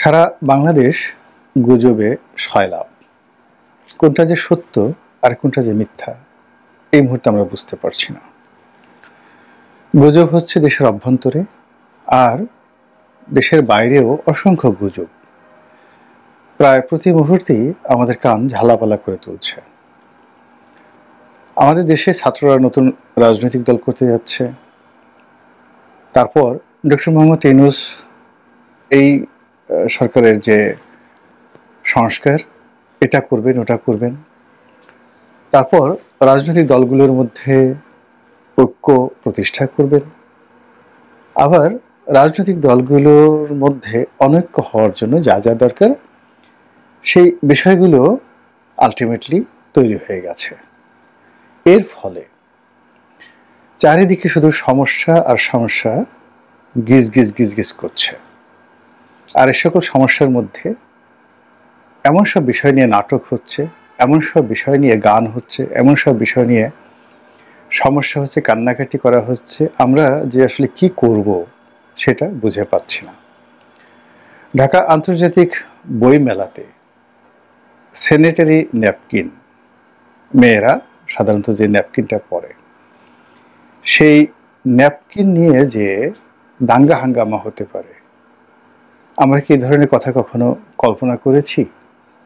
সারা বাংলাদেশ গুজবে সয়লাব। কোনটা যে সত্য আর কোনটা যে মিথ্যা এই মুহূর্তে আমরা বুঝতে পারছি না। গুজব হচ্ছে দেশের অভ্যন্তরে, আর দেশের বাইরেও অসংখ্য গুজব প্রায় প্রতি মুহূর্তেই আমাদের কান ঝালাপালা করে তুলছে। আমাদের দেশে ছাত্ররা নতুন রাজনৈতিক দল করতে যাচ্ছে। তারপর ডক্টর মোহাম্মদ ইউনূস এই সরকারের যে সংস্কার, এটা করবেন ওটা করবেন। তারপর রাজনৈতিক দলগুলোর মধ্যে ঐক্য প্রতিষ্ঠা করবেন। আবার রাজনৈতিক দলগুলোর মধ্যে অনৈক্য হওয়ার জন্য যা যা দরকার সেই বিষয়গুলো আলটিমেটলি তৈরি হয়ে গেছে। এর ফলে চারিদিকে শুধু সমস্যা আর সমস্যা গিজ গিজ গিজ গিজ করছে। আর এই সকল সমস্যার মধ্যে এমন সব বিষয় নিয়ে নাটক হচ্ছে, এমন সব বিষয় নিয়ে গান হচ্ছে, এমন সব বিষয় নিয়ে সমস্যা হচ্ছে, কান্নাকাটি করা হচ্ছে, আমরা যে আসলে কি করব সেটা বুঝে পাচ্ছি না। ঢাকা আন্তর্জাতিক বই মেলাতে স্যানিটারি ন্যাপকিন, মেয়েরা সাধারণত যে ন্যাপকিনটা পরে, সেই ন্যাপকিন নিয়ে যে দাঙ্গা হাঙ্গামা হতে পারে, আমরা কি এই ধরনের কথা কখনো কল্পনা করেছি?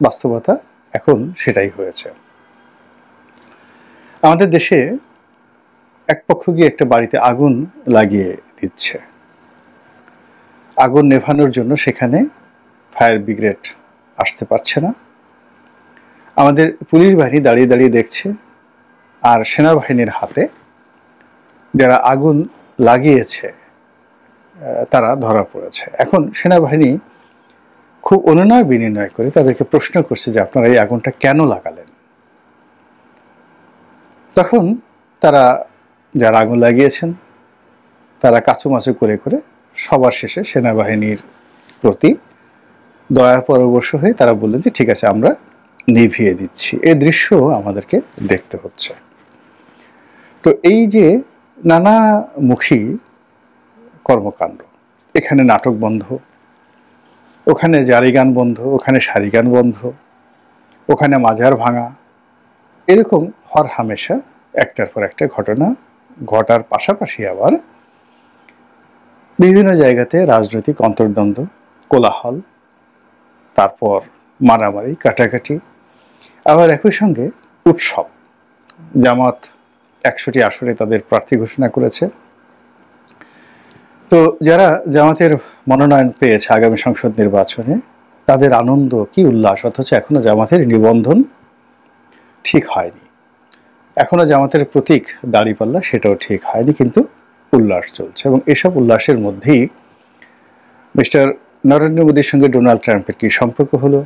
বাস্তবতা এখন সেটাই হয়েছে। আমাদের দেশে এক পক্ষ গিয়ে একটা বাড়িতে আগুন লাগিয়ে দিচ্ছে। আগুন নেভানোর জন্য সেখানে ফায়ার ব্রিগেড আসতে পারছে না। আমাদের পুলিশ বাহিনী দাঁড়িয়ে দাঁড়িয়ে দেখছে, আর সেনাবাহিনীর হাতে যারা আগুন লাগিয়েছে তারা ধরা পড়েছে। এখন সেনাবাহিনী খুব অনুনয় বিনিময় করে তাদেরকে প্রশ্ন করছে যে আপনারা এই আগুনটা কেন লাগালেন। তখন তারা যারা আগুন লাগিয়েছেন তারা কাচুমাচু করে করে সবার শেষে সেনাবাহিনীর প্রতি দয়া পরবশ হয়ে তারা বললেন যে ঠিক আছে, আমরা নিভিয়ে দিচ্ছি। এই দৃশ্য আমাদেরকে দেখতে হচ্ছে। তো এই যে নানামুখী কর্মকাণ্ড, এখানে নাটক বন্ধ, ওখানে জারি গান বন্ধ, ওখানে সারি গান বন্ধ, ওখানে মাজার ভাঙা, এরকম হর হামেশা একটার পর একটা ঘটনা ঘটার পাশাপাশি আবার বিভিন্ন জায়গাতে রাজনৈতিক অন্তর্দ্বন্দ্ব, কোলাহল, তারপর মারামারি কাটাকাটি, আবার একই সঙ্গে উৎসব। জামাত ১০০টি আসনে তাদের প্রার্থী ঘোষণা করেছে। তো যারা জামাতের মনোনয়ন পেয়েছে আগামী সংসদ নির্বাচনে, তাদের আনন্দ কি উল্লাস, অথচ এখনো জামাতের নিবন্ধন ঠিক হয়নি, এখনো জামাতের প্রতীক দাঁড়িপাল্লা সেটাও ঠিক হয়নি, কিন্তু উল্লাস চলছে। এবং এসব উল্লাসের মধ্যেই মিস্টার নরেন্দ্র মোদীর সঙ্গে ডোনাল্ড ট্রাম্পের কি সম্পর্ক হলো,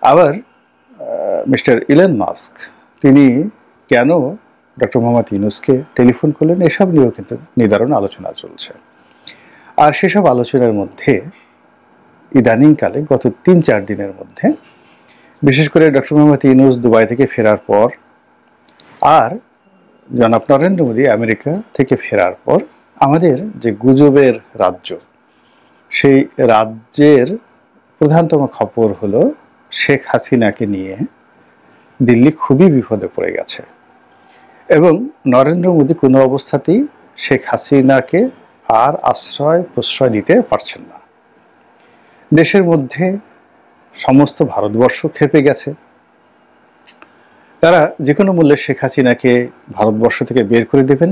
আবার মিস্টার ইলন মাস্ক তিনি কেন ডক্টর মোহাম্মদ ইউনূসকে টেলিফোন করলেন, এসব নিয়েও কিন্তু নিদারুণ আলোচনা চলছে। আর সেসব আলোচনার মধ্যে ইদানিংকালে গত ৩-৪ দিনের মধ্যে, বিশেষ করে ডক্টর মোহাম্মদ ইউনূস দুবাই থেকে ফেরার পর আর জনাব নরেন্দ্র মোদী আমেরিকা থেকে ফেরার পর, আমাদের যে গুজবের রাজ্য, সেই রাজ্যের প্রধানতম খবর হলো শেখ হাসিনাকে নিয়ে দিল্লি খুবই বিপদে পড়ে গেছে। এবং নরেন্দ্র মোদী কোনো অবস্থাতেই শেখ হাসিনাকে আর আশ্রয় প্রশ্রয় দিতে পারছেন না। দেশের মধ্যে সমস্ত ভারতবর্ষ ক্ষেপে গেছে। তারা যে কোনো মূল্যে শেখ হাসিনাকে ভারতবর্ষ থেকে বের করে দেবেন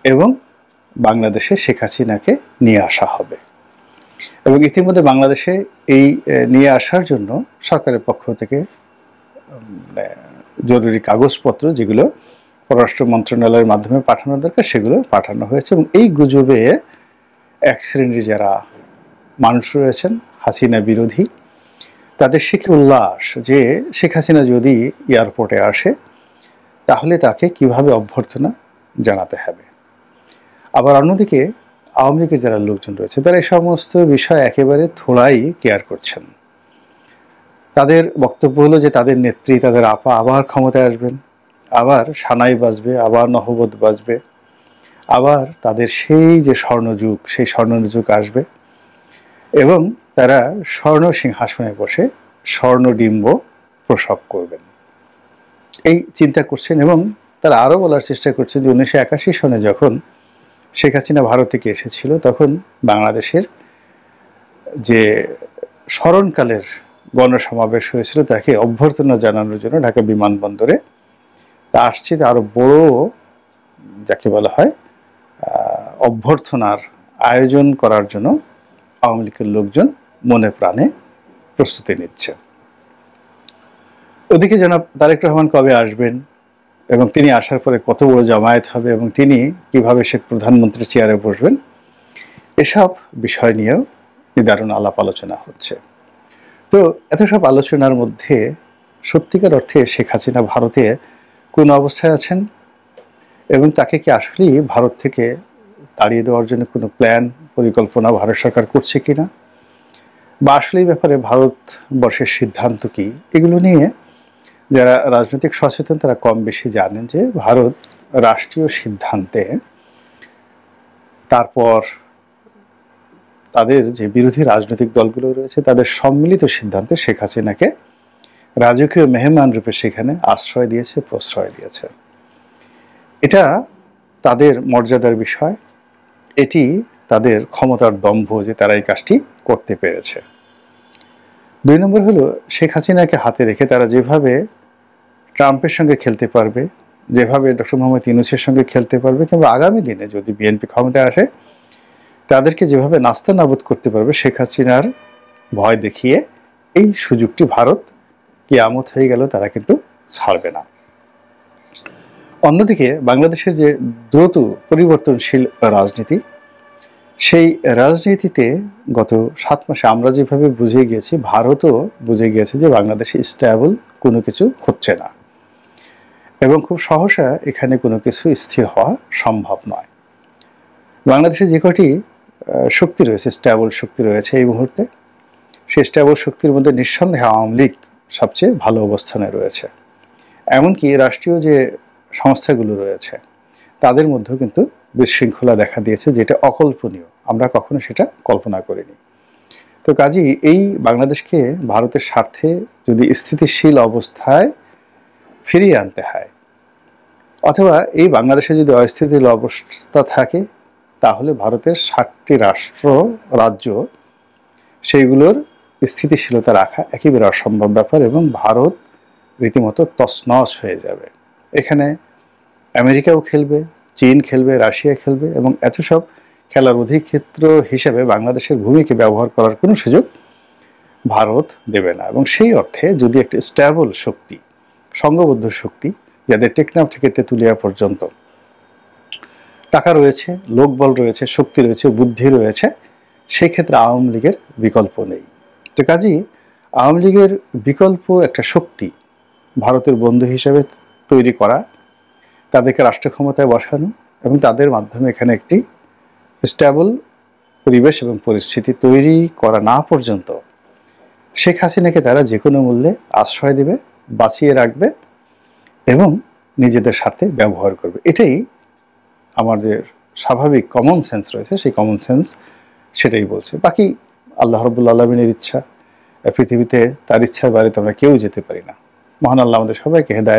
এবং বাংলাদেশে শেখ হাসিনাকে নিয়ে আসা হবে। এবং ইতিমধ্যে বাংলাদেশে এই নিয়ে আসার জন্য সরকারের পক্ষ থেকে জরুরি কাগজপত্র যেগুলো পররাষ্ট্র মন্ত্রণালয়ের মাধ্যমে পাঠানো দরকার সেগুলো পাঠানো হয়েছে। এবং এই গুজবে এক শ্রেণীর যারা মানুষ রয়েছেন হাসিনা বিরোধী, তাদের শিখে উল্লাস যে শেখ হাসিনা যদি এয়ারপোর্টে আসে তাহলে তাকে কিভাবে অভ্যর্থনা জানাতে হবে। আবার অন্যদিকে আওয়ামী লীগের যারা লোকজন রয়েছে তারা এই সমস্ত বিষয় একেবারে থোড়াই কেয়ার করছেন। তাদের বক্তব্য হলো যে তাদের নেত্রী, তাদের আপা আবার ক্ষমতায় আসবেন, আবার সানাই বাজবে, আবার নহবত বাজবে, আবার তাদের সেই যে স্বর্ণযুগ, সেই স্বর্ণযুগ আসবে। এবং তারা স্বর্ণ সিংহাসনে বসে স্বর্ণডিম্ব প্রসব করবেন, এই চিন্তা করছেন। এবং তারা আরও বলার চেষ্টা করছেন যে 1981 সনে যখন শেখ হাসিনা ভারত থেকে এসেছিল, তখন বাংলাদেশের যে স্মরণকালের গণসমাবেশ হয়েছিল তাকে অভ্যর্থনা জানানোর জন্য ঢাকা বিমানবন্দরে তা আসছে, আরও বড় যাকে বলা হয় অভ্যর্থনার আয়োজন করার জন্য আওয়ামী লীগের লোকজন মনে প্রাণে প্রস্তুতি নিচ্ছে। ওদিকে জনাব তারেক রহমান কবে আসবেন এবং তিনি আসার পরে কত বড় জামায়াত হবে এবং তিনি কিভাবে সে প্রধানমন্ত্রী চেয়ারে বসবেন, এসব বিষয় নিয়েও নিদারুণ আলাপ আলোচনা হচ্ছে। তো এত সব আলোচনার মধ্যে সত্যিকার অর্থে শেখ হাসিনা ভারতে কোন অবস্থায় আছেন এবং তাকে কি আসলেই ভারত থেকে তাড়িয়ে দেওয়ার জন্য কোনো প্ল্যান পরিকল্পনা ভারত সরকার করছে কিনা, বা আসলে এই ব্যাপারে ভারতবর্ষের সিদ্ধান্ত কি, এগুলো নিয়ে যারা রাজনৈতিক সচেতন তারা কম বেশি জানেন যে ভারত রাষ্ট্রীয় সিদ্ধান্তে, তারপর তাদের যে বিরোধী রাজনৈতিক দলগুলো রয়েছে তাদের সম্মিলিত সিদ্ধান্তে শেখ হাসিনাকে রাজকীয় মেহমান রূপে সেখানে আশ্রয় দিয়েছে, প্রশ্রয় দিয়েছে। এটা তাদের মর্যাদার বিষয়, এটি তাদের ক্ষমতার দম্ভ যে তারা এই কাজটি করতে পেরেছে। 2 নম্বর হলো শেখ হাসিনাকে হাতে রেখে তারা যেভাবে ট্রাম্পের সঙ্গে খেলতে পারবে, যেভাবে ডক্টর মোহাম্মদ ইউনূসের সঙ্গে খেলতে পারবে, কিংবা আগামী দিনে যদি বিএনপি ক্ষমতায় আসে তাদেরকে যেভাবে নাস্তানাবুদ করতে পারবে, শেখ হাসিনার ভয় দেখিয়ে এই সুযোগটি ভারত কিয়ামত হয়ে গেল তারা কিন্তু ছাড়বে না। অন্যদিকে বাংলাদেশের যে দ্রুত পরিবর্তনশীল রাজনীতি, সেই রাজনীতিতে গত 7 মাসে আমরা যেভাবে বুঝে গিয়েছি, ভারতও বুঝে গিয়েছে যে বাংলাদেশে স্টেবল কোনো কিছু হচ্ছে না এবং খুব সহসা এখানে কোনো কিছু স্থির হওয়া সম্ভব নয়। বাংলাদেশে যে কটি শক্তি রয়েছে, স্টেবল শক্তি রয়েছে এই মুহূর্তে, সেই স্টেবল শক্তির মধ্যে নিঃসন্দেহে আওয়ামী লীগ সবচেয়ে ভালো অবস্থানে রয়েছে। এমনকি রাষ্ট্রীয় যে সংস্থাগুলো রয়েছে তাদের মধ্যেও কিন্তু বিশৃঙ্খলা দেখা দিয়েছে, যেটা অকল্পনীয়, আমরা কখনো সেটা কল্পনা করিনি। তো কাজেই এই বাংলাদেশকে ভারতের স্বার্থে যদি স্থিতিশীল অবস্থায় ফিরিয়ে আনতে হয়, অথবা এই বাংলাদেশে যদি অস্থিতিশীল অবস্থা থাকে, তাহলে ভারতের 7টি রাজ্য সেইগুলোর স্থিতিশীলতা রাখা একেবারে অসম্ভব ব্যাপার এবং ভারত রীতিমতো তছনছ হয়ে যাবে। এখানে আমেরিকাও খেলবে, চীন খেলবে, রাশিয়া খেলবে এবং এত সব খেলার অধিক্ষেত্র হিসেবে বাংলাদেশের ভূমিকে ব্যবহার করার কোনো সুযোগ ভারত দেবে না। এবং সেই অর্থে যদি একটি স্টেবল শক্তি, সংঘবদ্ধ শক্তি, যাদের টেকনাফ থেকে তেঁতুলিয়া পর্যন্ত টাকা রয়েছে, লোকবল রয়েছে, শক্তি রয়েছে, বুদ্ধি রয়েছে, সেই ক্ষেত্রে আওয়ামী লীগের বিকল্প নেই। তো কাজেই আওয়ামী লীগের বিকল্প একটা শক্তি ভারতের বন্ধু হিসেবে তৈরি করা, তাদেরকে রাষ্ট্র ক্ষমতায় বসানো এবং তাদের মাধ্যমে এখানে একটি স্টেবল পরিবেশ এবং পরিস্থিতি তৈরি করা না পর্যন্ত শেখ হাসিনাকে তারা যে কোনো মূল্যে আশ্রয় দেবে, বাঁচিয়ে রাখবে এবং নিজেদের স্বার্থে ব্যবহার করবে। এটাই আমার যে স্বাভাবিক কমন সেন্স রয়েছে, সেই কমন সেন্স সেটাই বলছে। বাকি আল্লাহ রাব্বুল আলামিনের ইচ্ছা, পৃথিবীতে তার ইচ্ছার বাইরে তো আমরা কেউ যেতে পারি না। মহান আল্লাহ আমাদের সবাইকে হেদায়েত